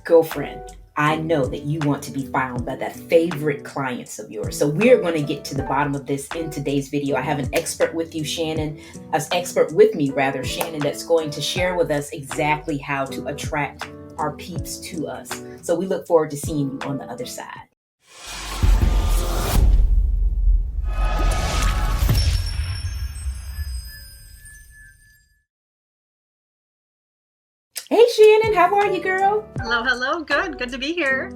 Girlfriend, I know that you want to be found by the favorite clients of yours. So we're going to get to the bottom of this in today's video. I have an expert with you, Shannon, as expert with me rather, Shannon, that's going to share with us exactly how to attract our peeps to us. So we look forward to seeing you on the other side. Hey, Shannon, how are you, girl? Hello. Good to be here.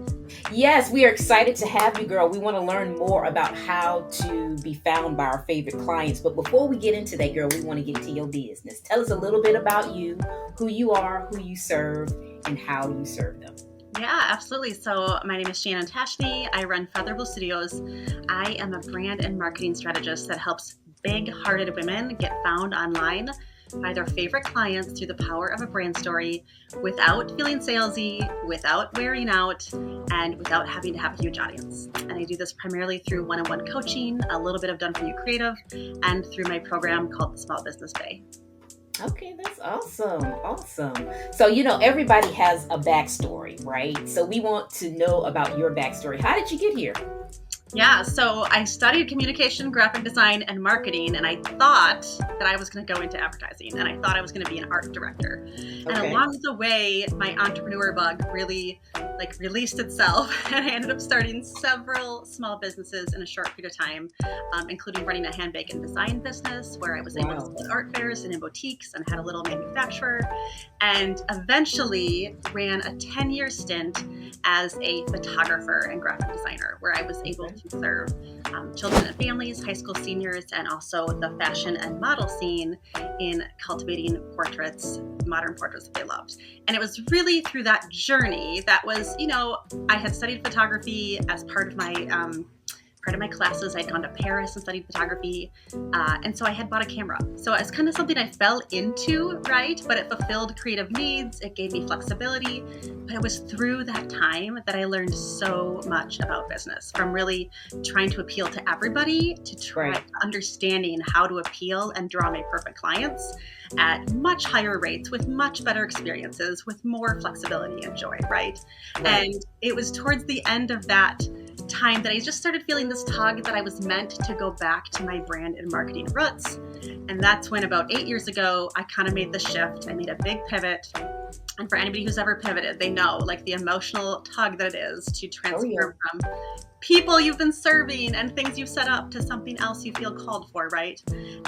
Yes, we are excited to have you, girl. We want to learn more about how to be found by our favorite clients. But before we get into that, girl, we want to get to your business. Tell us a little bit about you, who you are, who you serve, and how you serve them. Yeah, absolutely. So my name is Shannon Tacheny. I run Feather Blue Studios. I am a brand and marketing strategist that helps big-hearted women get found online by their favorite clients through the power of a brand story without feeling salesy, without wearing out, and without having to have a huge audience. And I do this primarily through one-on-one coaching, a little bit of Done For You Creative, and through my program called the Small Business Bay. Okay, that's awesome. Awesome. So, everybody has a backstory, right? So we want to know about your backstory. How did you get here? Yeah, so I studied communication, graphic design, and marketing, and I thought that I was going to go into advertising, and I thought I was going to be an art director. Okay. And along the way, my entrepreneur bug really released itself, and I ended up starting several small businesses in a short period of time, including running a handbag and design business where I was able to sell at art fairs and in boutiques and had a little manufacturer, and eventually ran a 10-year stint as a photographer and graphic designer where I was able to serve children and families, high school seniors, and also the fashion and model scene in cultivating portraits, modern portraits that they loved. And it was really through that journey that was, I had studied photography as part of my classes. I'd gone to Paris and studied photography. And so I had bought a camera. So it's kind of something I fell into, right? But it fulfilled creative needs. It gave me flexibility. But it was through that time that I learned so much about business, from really trying to appeal to everybody to understanding how to appeal and draw my perfect clients at much higher rates with much better experiences, with more flexibility and joy, right? And it was towards the end of that time that I just started feeling this tug that I was meant to go back to my brand and marketing roots. And that's when about 8 years ago, I kind of made the shift. I made a big pivot. And for anybody who's ever pivoted, they know the emotional tug that it is to transfer from people you've been serving and things you've set up to something else you feel called for, right?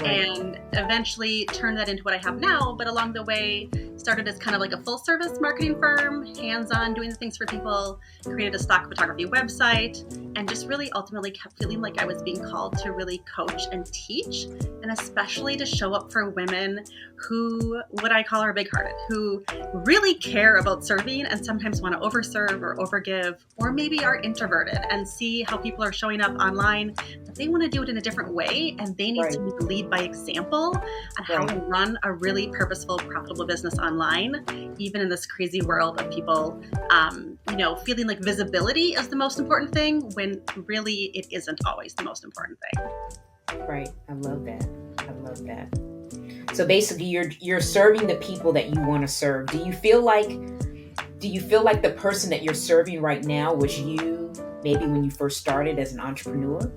And eventually turned that into what I have now. But along the way, started as kind of like a full service marketing firm, hands-on doing the things for people, created a stock photography website, and just really ultimately kept feeling like I was being called to really coach and teach, and especially to show up for women who, what I call are big-hearted, who really care about serving and sometimes want to overserve or overgive, or maybe are introverted and see how people are showing up online, but they want to do it in a different way, and they need to lead by example on how to run a really purposeful, profitable business online, even in this crazy world of people, feeling like visibility is the most important thing when really it isn't always the most important thing. Right. I love that. So basically you're serving the people that you want to serve. Do you feel like the person that you're serving right now was you maybe when you first started as an entrepreneur?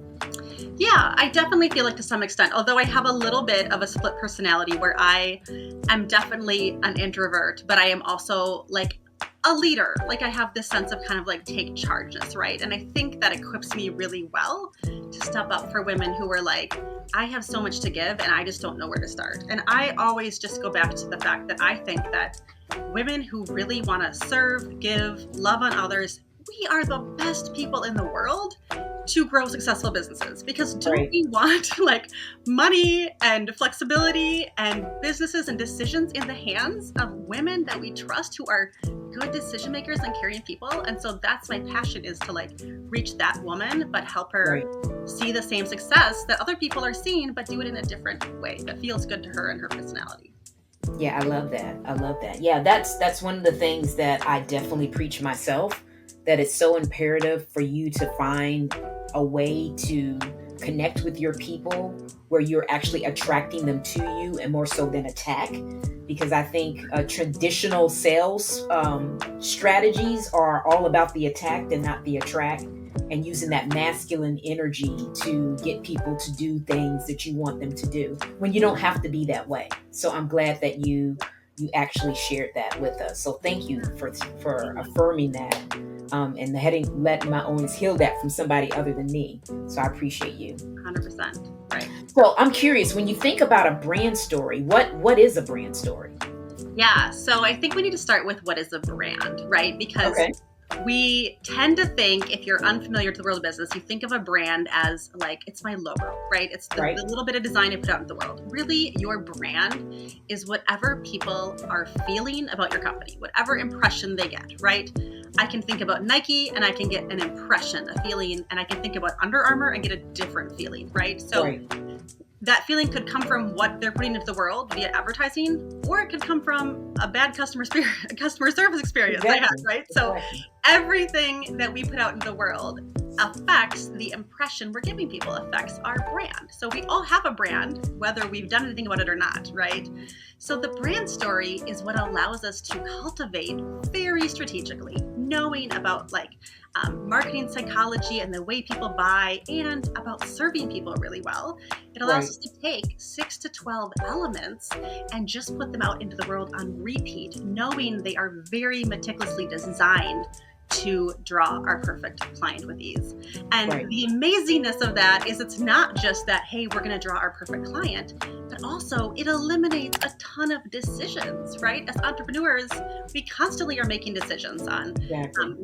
Yeah, I definitely feel like to some extent, although I have a little bit of a split personality where I am definitely an introvert, but I am also a leader. I have this sense of kind of take chargeness, right? And I think that equips me really well to step up for women who are I have so much to give and I just don't know where to start. And I always just go back to the fact that I think that women who really want to serve, give, love on others, we are the best people in the world to grow successful businesses, because don't we want money and flexibility and businesses and decisions in the hands of women that we trust, who are good decision makers and caring people? And so that's my passion, is to reach that woman, but help her see the same success that other people are seeing, but do it in a different way that feels good to her and her personality. Yeah, I love that. Yeah, that's one of the things that I definitely preach myself, that it's so imperative for you to find a way to connect with your people where you're actually attracting them to you and more so than attack. Because I think traditional sales strategies are all about the attack and not the attract, and using that masculine energy to get people to do things that you want them to do when you don't have to be that way. So I'm glad that you actually shared that with us. So thank you for affirming that, and letting my audience hear that from somebody other than me. So I appreciate you. 100%. Right. So I'm curious, when you think about a brand story, what is a brand story? Yeah. So I think we need to start with what is a brand, right? Because we tend to think, if you're unfamiliar to the world of business, you think of a brand as like, it's my logo, right? It's the little bit of design I put out in the world. Really, your brand is whatever people are feeling about your company, whatever impression they get, right? I can think about Nike and I can get an impression, a feeling, and I can think about Under Armour and get a different feeling, right? So that feeling could come from what they're putting into the world via advertising, or it could come from a bad customer service experience they had, right? So everything that we put out into the world affects the impression we're giving people, affects our brand. So we all have a brand, whether we've done anything about it or not, right? So the brand story is what allows us to cultivate very strategically, knowing about marketing psychology and the way people buy, and about serving people really well. It allows us to take 6 to 12 elements and just put them out into the world on repeat, knowing they are very meticulously designed to draw our perfect client with ease. And the amazingness of that is, it's not just that, hey, we're going to draw our perfect client, but also it eliminates a ton of decisions, right? As entrepreneurs, we constantly are making decisions on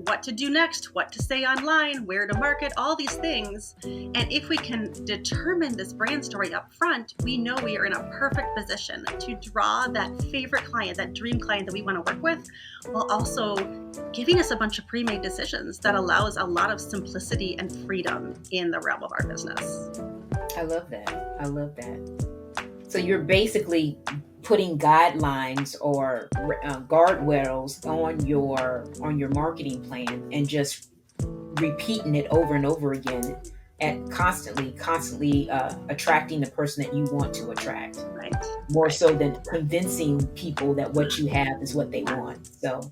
what to do next, what to say online, where to market, all these things. And if we can determine this brand story up front, we know we are in a perfect position to draw that favorite client, that dream client that we want to work with, while also giving us a bunch of pre-made decisions that allows a lot of simplicity and freedom in the realm of our business. I love that. So you're basically putting guidelines or guardrails on your marketing plan and just repeating it over and over again, and constantly attracting the person that you want to attract. More so than convincing people that what you have is what they want. So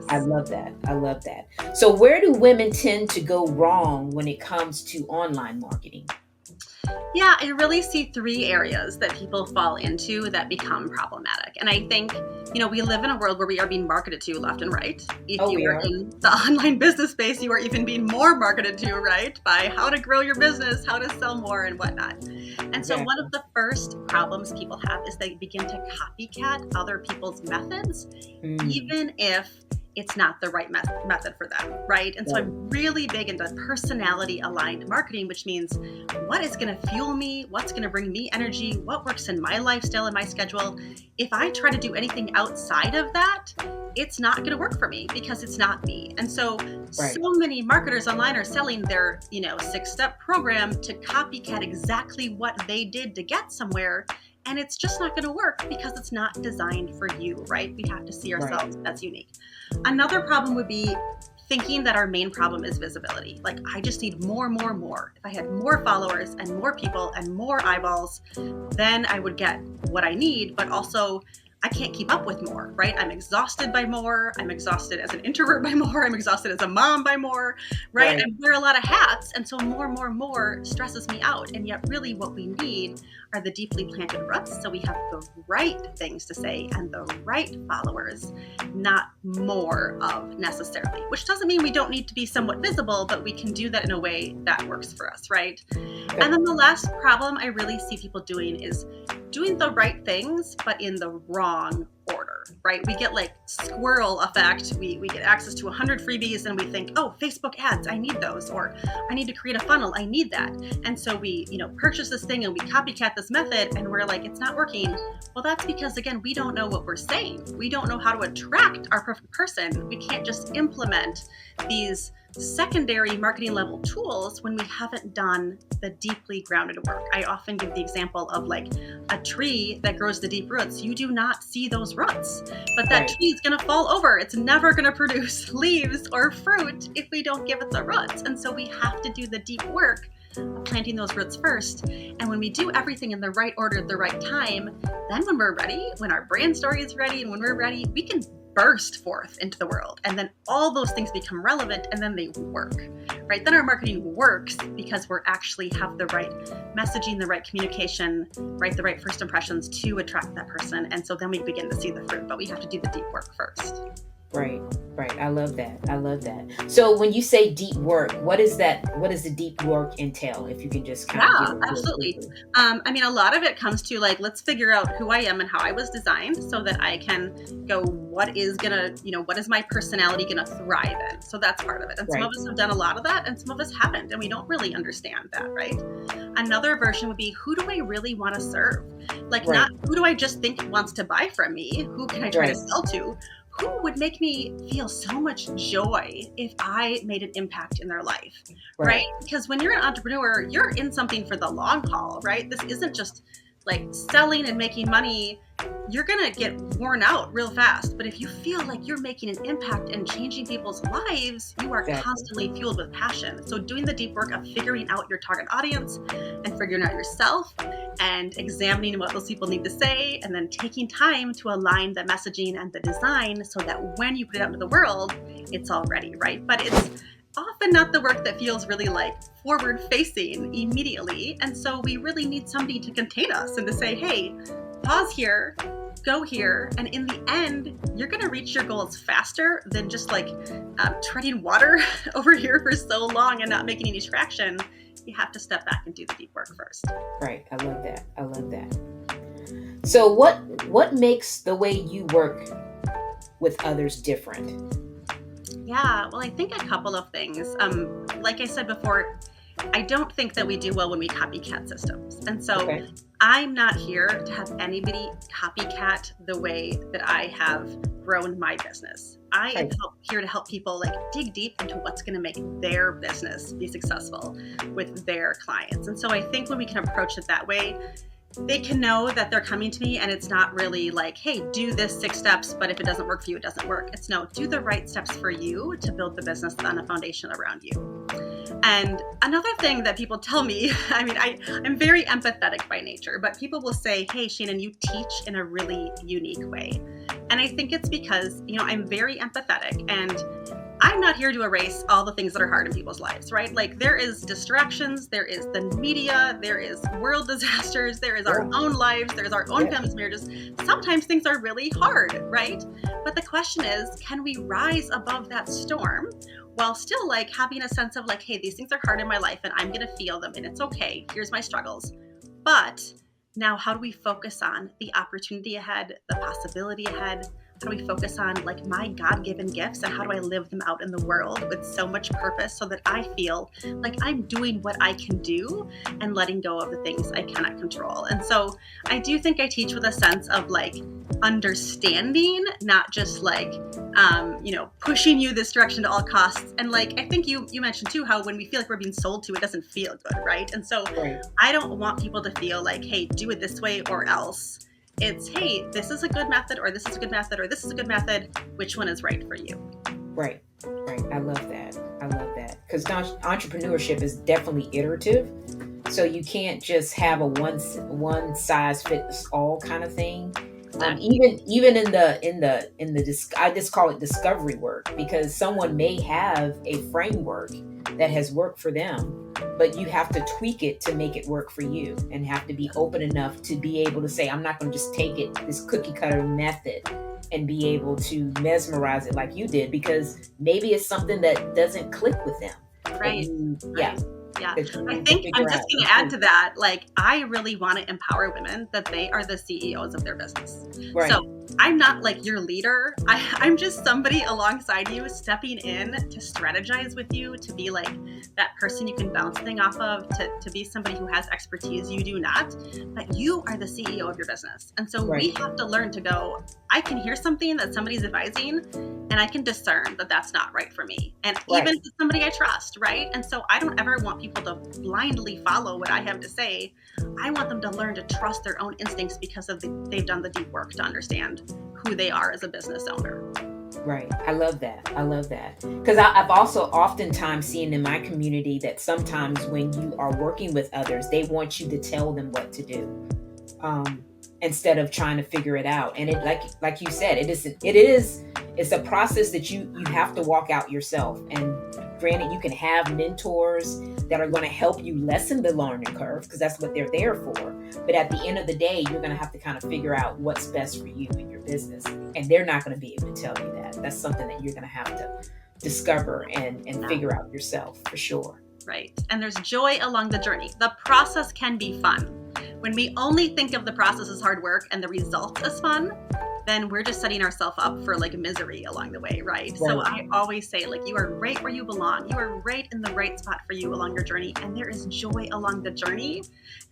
I love that. So where do women tend to go wrong when it comes to online marketing? Yeah, I really see 3 areas that people fall into that become problematic. And I think, we live in a world where we are being marketed to left and right. If you are in the online business space, you are even being more marketed to, right? By how to grow your business, how to sell more and whatnot. And so one of the first problems people have is they begin to copycat other people's methods, even if it's not the right method for them, right? And so I'm really big into personality aligned marketing, which means what is going to fuel me, what's going to bring me energy, what works in my lifestyle and my schedule. If I try to do anything outside of that, it's not going to work for me because it's not me. And so many marketers online are selling their 6-step program to copycat exactly what they did to get somewhere. And it's just not going to work because it's not designed for you, right? We have to see ourselves as unique. Another problem would be thinking that our main problem is visibility. Like, I just need more. If I had more followers and more people and more eyeballs, then I would get what I need, but also I can't keep up with more, right? I'm exhausted by more. I'm exhausted as an introvert by more. I'm exhausted as a mom by more, right? I wear a lot of hats. And so more stresses me out. And yet really what we need are the deeply planted roots. So we have the right things to say and the right followers, not more of necessarily, which doesn't mean we don't need to be somewhat visible, but we can do that in a way that works for us, right? And then the last problem I really see people doing is doing the right things, but in the wrong order, right? We get like squirrel effect. We get access to 100 freebies and we think, oh, Facebook ads, I need those, or I need to create a funnel, I need that. And so we, purchase this thing and we copycat this method and we're like, it's not working. Well, that's because, again, we don't know what we're saying. We don't know how to attract our perfect person. We can't just implement these secondary marketing level tools when we haven't done the deeply grounded work. I often give the example of like a tree that grows the deep roots. You do not see those roots, but that tree is going to fall over. It's never going to produce leaves or fruit if we don't give it the roots. And so we have to do the deep work planting those roots first. And when we do everything in the right order at the right time, then when we're ready, when our brand story is ready and when we're ready, we can burst forth into the world. And then all those things become relevant and then they work, right? Then our marketing works because we're actually have the right messaging, the right communication, right? The right first impressions to attract that person. And so then we begin to see the fruit, but we have to do the deep work first. Right. I love that. So when you say deep work, what is that? What does the deep work entail? If you can just kind of absolutely. I mean, a lot of it comes to like, let's figure out who I am and how I was designed so that I can go, what is my personality gonna thrive in? So that's part of it. And some of us have done a lot of that and some of us haven't, and we don't really understand that, right? Another version would be, who do I really want to serve? Like not who do I just think wants to buy from me? Who can I try to sell to? Who would make me feel so much joy if I made an impact in their life, right? Because when you're an entrepreneur, you're in something for the long haul, right? This isn't just like selling and making money. You're going to get worn out real fast. But if you feel like you're making an impact and changing people's lives, you are constantly fueled with passion. So doing the deep work of figuring out your target audience and figuring out yourself and examining what those people need to say, and then taking time to align the messaging and the design so that when you put it out into the world, it's all ready, right? But it's often not the work that feels really like forward facing immediately. And so we really need somebody to contain us and to say, hey, pause here, go here. And in the end, you're going to reach your goals faster than just like treading water over here for so long and not making any traction. You have to step back and do the deep work first. Right. I love that. So what makes the way you work with others different? Yeah, well, I think a couple of things. Like I said before, I don't think that we do well when we copycat systems. And so I'm not here to have anybody copycat the way that I have grown my business. I am here to help people like dig deep into what's going to make their business be successful with their clients. And so I think when we can approach it that way, they can know that they're coming to me and it's not really like, hey, do this 6 steps, but if it doesn't work for you, it doesn't work. It's no, do the right steps for you to build the business on a foundation around you. And another thing that people tell me, I mean, I'm very empathetic by nature, but people will say, hey, Shannon, you teach in a really unique way. And I think it's because, I'm very empathetic and I'm not here to erase all the things that are hard in people's lives, right? Like there is distractions, there is the media, there is world disasters, there is our own lives, there's our own families, marriages. Sometimes things are really hard, right? But the question is, can we rise above that storm while still like having a sense of like, hey, these things are hard in my life and I'm going to feel them and it's okay. Here's my struggles. But now how do we focus on the opportunity ahead, the possibility ahead? How do we focus on like my God-given gifts and how do I live them out in the world with so much purpose so that I feel like I'm doing what I can do and letting go of the things I cannot control. And so I do think I teach with a sense of like understanding, not just like, pushing you this direction to all costs. And like, I think you mentioned too, how when we feel like we're being sold to, it doesn't feel good, right? And so I don't want people to feel like, hey, do it this way or else. It's, hey, this is a good method, or this is a good method, or this is a good method. Which one is right for you? Right. I love that. Because entrepreneurship is definitely iterative. So you can't just have a one size fits all kind of thing. Even in the I just call it discovery work, because someone may have a framework that has worked for them, but you have to tweak it to make it work for you and have to be open enough to be able to say, I'm not going to just take this cookie cutter method and be able to mesmerize it like you did, because maybe it's something that doesn't click with them. Right. Yeah. I think I'm just going to add to that. Like, I really want to empower women that they are the CEOs of their business. Right. So I'm not like your leader. I'm just somebody alongside you stepping in to strategize with you, to be like that person you can bounce thing off of, to be somebody who has expertise you do not, but you are the CEO of your business. And so we have to learn to go, I can hear something that somebody's advising and I can discern that that's not right for me. And even to somebody I trust, right? And so I don't ever want people to blindly follow what I have to say. I want them to learn to trust their own instincts because they've done the deep work to understand who they are as a business owner. Right. I love that. I love that. Because I've also oftentimes seen in my community that sometimes when you are working with others, they want you to tell them what to do, instead of trying to figure it out. And it, like you said, it's a process that you have to walk out yourself. And granted, you can have mentors that are going to help you lessen the learning curve because that's what they're there for. But at the end of the day, you're going to have to kind of figure out what's best for you and your business. And they're not going to be able to tell you that. That's something that you're going to have to discover and figure out yourself for sure. Right. And there's joy along the journey. The process can be fun. When we only think of the process as hard work and the results as fun, then we're just setting ourselves up for like misery along the way, right? So I always say, like, you are right where you belong. You are right in the right spot for you along your journey. And there is joy along the journey.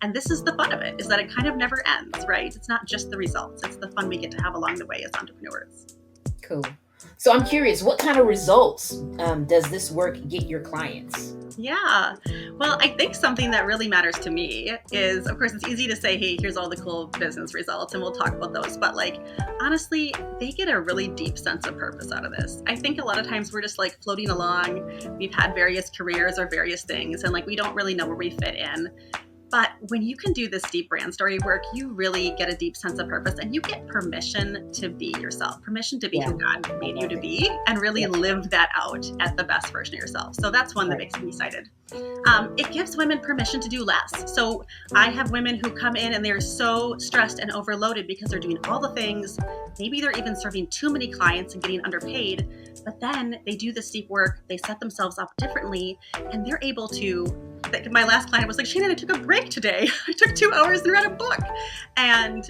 And this is the fun of it, is that it kind of never ends, right? It's not just the results. It's the fun we get to have along the way as entrepreneurs. Cool. So I'm curious, what kind of results does this work get your clients? Yeah. Well, I think something that really matters to me is, of course, it's easy to say, hey, here's all the cool business results, and we'll talk about those. But like, honestly, they get a really deep sense of purpose out of this. I think a lot of times we're just like floating along. We've had various careers or various things, and like, we don't really know where we fit in. But when you can do this deep brand story work, you really get a deep sense of purpose, and you get permission to be yourself, permission to be who God made you to be, and really live that out at the best version of yourself. So that's one that makes me excited. It gives women permission to do less. So I have women who come in and they're so stressed and overloaded because they're doing all the things. Maybe they're even serving too many clients and getting underpaid, but then they do this deep work, they set themselves up differently, and they're able to. My last client was like, Shannon, I took a break today. I took 2 hours and read a book, and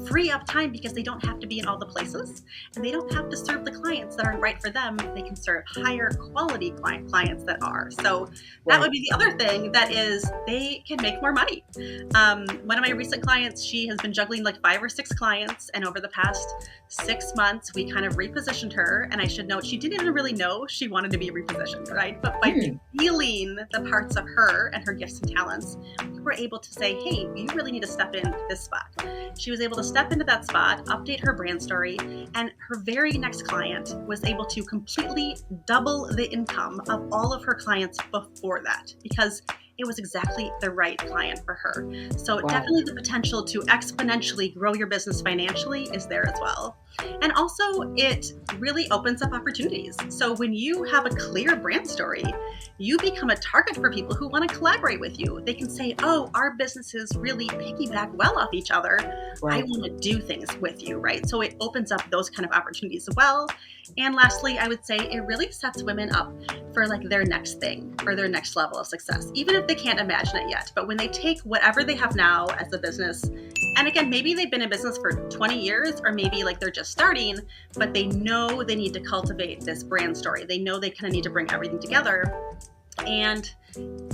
free up time because they don't have to be in all the places, and they don't have to serve the clients that aren't right for them. They can serve higher quality clients that are. So that would be the other thing, that is they can make more money. One of my recent clients, she has been juggling like 5 or 6 clients, and over the past 6 months, we kind of repositioned her. And I should note, she didn't even really know she wanted to be repositioned, right? But by feeling the parts of her and her gifts and talents, we were able to say, hey, you really need to step into this spot. She was able to step into that spot, update her brand story, and her very next client was able to completely double the income of all of her clients before that, because it was exactly the right client for her. So definitely the potential to exponentially grow your business financially is there as well. And also it really opens up opportunities. So when you have a clear brand story, you become a target for people who want to collaborate with you. They can say, oh, our businesses really piggyback well off each other. I want to do things with you, right? So it opens up those kind of opportunities as well. And lastly, I would say it really sets women up for like their next thing or their next level of success, even if they can't imagine it yet. But when they take whatever they have now as a business, and again, maybe they've been in business for 20 years, or maybe like they're just starting, but they know they need to cultivate this brand story. They know they kind of need to bring everything together. And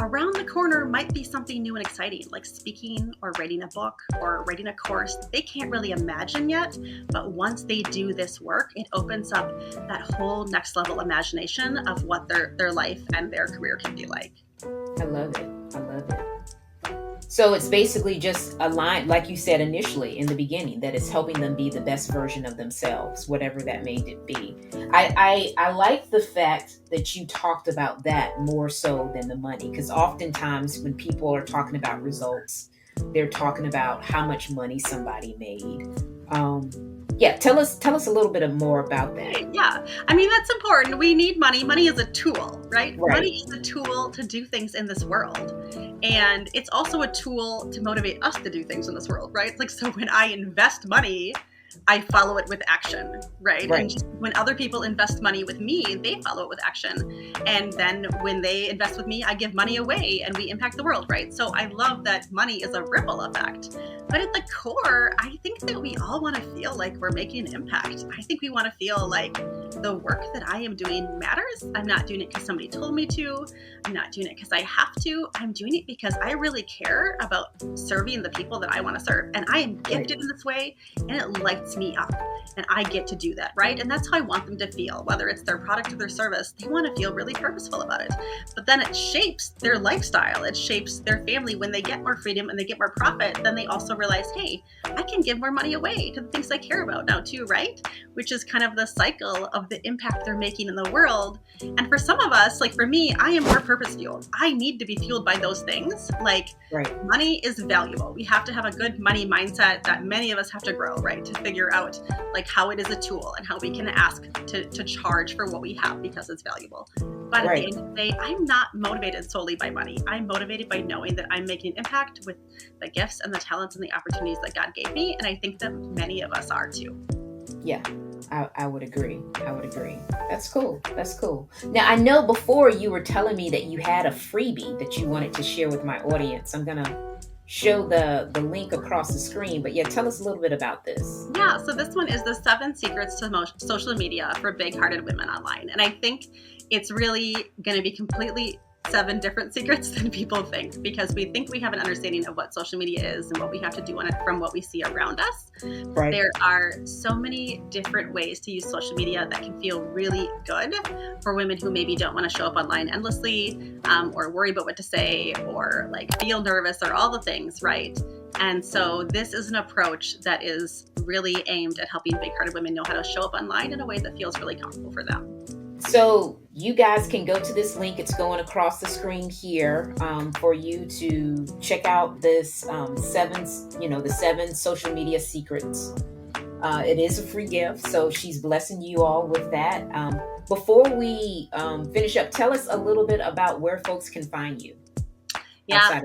around the corner might be something new and exciting, like speaking or writing a book or writing a course they can't really imagine yet. But once they do this work, it opens up that whole next level imagination of what their life and their career can be like. I love it. I love it. So it's basically just a line, like you said initially in the beginning, that it's helping them be the best version of themselves, whatever that may be. I like the fact that you talked about that more so than the money, because oftentimes when people are talking about results, they're talking about how much money somebody made. Tell us a little bit more about that. Yeah, I mean, that's important. We need money. Money is a tool, right? Money is a tool to do things in this world. And it's also a tool to motivate us to do things in this world, right? Like, so when I invest money, I follow it with action, right? And just when other people invest money with me, they follow it with action. And then when they invest with me, I give money away and we impact the world, right? So I love that money is a ripple effect. But at the core, I think that we all want to feel like we're making an impact. I think we want to feel like the work that I am doing matters. I'm not doing it because somebody told me to. I'm not doing it because I have to. I'm doing it because I really care about serving the people that I want to serve. And I am gifted in this way, and it lights lights me up. And I get to do that, right? And that's how I want them to feel, whether it's their product or their service. They want to feel really purposeful about it. But then it shapes their lifestyle. It shapes their family. When they get more freedom and they get more profit, then they also realize, hey, I can give more money away to the things I care about now too, right? Which is kind of the cycle of the impact they're making in the world. And for some of us, like for me, I am more purpose fueled. I need to be fueled by those things. Like money is valuable. We have to have a good money mindset that many of us have to grow, right? To figure out like how it is a tool and how we can ask to charge for what we have because it's valuable. But at the end of the day, I'm not motivated solely by money. I'm motivated by knowing that I'm making an impact with the gifts and the talents and the opportunities that God gave me. And I think that many of us are too. Yeah, I would agree. That's cool. Now, I know before you were telling me that you had a freebie that you wanted to share with my audience. I'm going to show the link across the screen, but yeah, tell us a little bit about this. Yeah, so this one is the 7 secrets to social media for big-hearted women online. And I think it's really going to be completely 7 different secrets than people think, because we think we have an understanding of what social media is and what we have to do on it from what we see around us. Right. There are so many different ways to use social media that can feel really good for women who maybe don't want to show up online endlessly, or worry about what to say, or like feel nervous, or all the things, right? And so this is an approach that is really aimed at helping big-hearted women know how to show up online in a way that feels really comfortable for them. So you guys can go to this link. It's going across the screen here for you to check out this the 7 social media secrets. It is a free gift, so she's blessing you all with that. Before we finish up, tell us a little bit about where folks can find you. Yeah,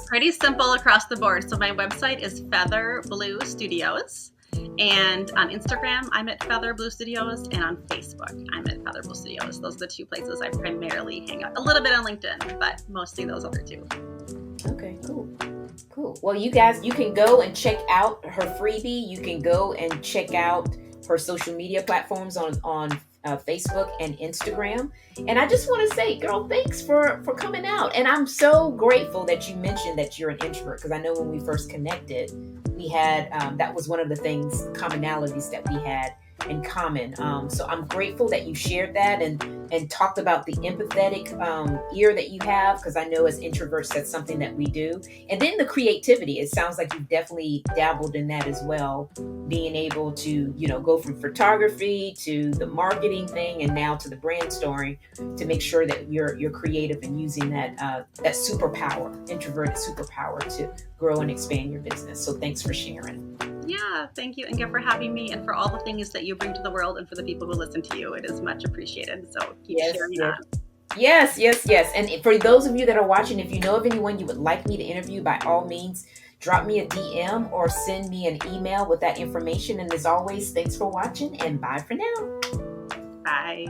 pretty simple across the board. So my website is Feather Blue Studios. And on Instagram, I'm at Feather Blue Studios, and on Facebook, I'm at Feather Blue Studios. Those are the 2 places I primarily hang out. A little bit on LinkedIn, but mostly those other 2. Okay, cool. Well, you guys, you can go and check out her freebie. You can go and check out her social media platforms on Facebook and Instagram. And I just want to say, girl, thanks for coming out. And I'm so grateful that you mentioned that you're an introvert, because I know when we first connected, we had that was one of the commonalities that we had in common. So I'm grateful that you shared that and talked about the empathetic ear that you have, because I know as introverts, that's something that we do. And then the creativity, it sounds like you've definitely dabbled in that as well, being able to, go from photography to the marketing thing and now to the brand story, to make sure that you're creative and using that superpower, introverted superpower, to grow and expand your business. So thanks for sharing. Yeah, thank you, Inga, for having me and for all the things that you bring to the world and for the people who listen to you. It is much appreciated. So keep sharing on. Yes. And for those of you that are watching, if you know of anyone you would like me to interview, by all means, drop me a DM or send me an email with that information. And as always, thanks for watching, and bye for now. Bye.